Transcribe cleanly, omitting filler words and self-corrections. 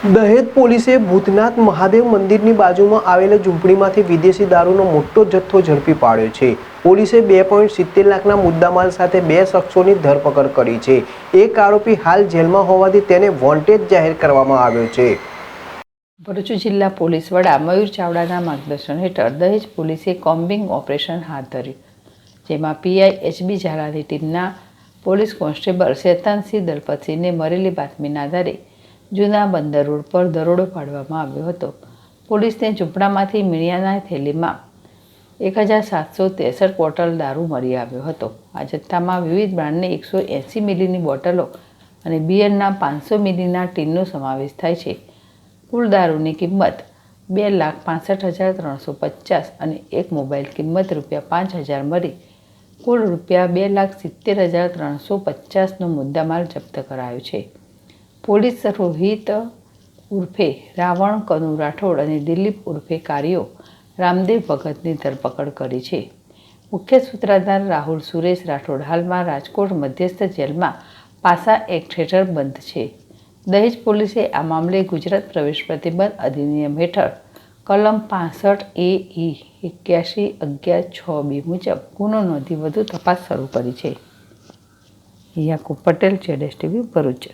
દહેજ પોલીસે ભૂતનાથ મહાદેવ મંદિરની બાજુમાં આવેલા ઝૂંપડીમાંથી વિદેશી દારૂનો મોટો જથ્થો ઝડપી પાડ્યો છે। પોલીસે 2.70 લાખના મુદ્દામાલ સાથે 2 શખ્સોની ધરપકડ કરી છે। એક આરોપી હાલ જેલમાં હોવાથી તેને વોન્ટેડ જાહેર કરવામાં આવ્યો છે। ભરૂચ જિલ્લા પોલીસ વડા મયુર ચાવડાના માર્ગદર્શન હેઠળ દહેજ પોલીસે કોમ્બિંગ ઓપરેશન હાથ ધર્યું, જેમાં પીઆઈ એચબી ઝાલાની ટીમના પોલીસ કોન્સ્ટેબલ શેતાનસિંહ દલપતસિંહને મળેલી બાતમીના આધારે જૂના બંદર રોડ પર દરોડો પાડવામાં આવ્યો હતો। પોલીસને ઝૂંપડામાંથી મીણિયાના થેલીમાં 1763 બોટલ દારૂ મળી આવ્યો હતો। આ જથ્થામાં વિવિધ બ્રાન્ડની 180 મિલીની બોટલો અને બિયરના 500 મિલીના ટીનનો સમાવેશ થાય છે। કુલ દારૂની કિંમત 2,65,350 અને એક મોબાઈલ કિંમત ₹5,000 મળી કુલ ₹2,70,350નો મુદ્દામાલ જપ્ત કરાયો છે। પોલીસ રોહિત ઉર્ફે રાવણ કનુ રાઠોડ અને દિલીપ ઉર્ફે કારિયો રામદેવ ભગતની ધરપકડ કરી છે। મુખ્ય સૂત્રધાર રાહુલ સુરેશ રાઠોડ હાલમાં રાજકોટ મધ્યસ્થ જેલમાં પાસા એક્ટ હેઠળ બંધ છે। દહેજ પોલીસે આ મામલે ગુજરાત પ્રવેશ પ્રતિબંધ અધિનિયમ હેઠળ કલમ 65A 8111(6)B મુજબ ગુનો નોંધી વધુ તપાસ શરૂ કરી છે। યાકુબ પટેલ, ZSTV, ભરૂચ।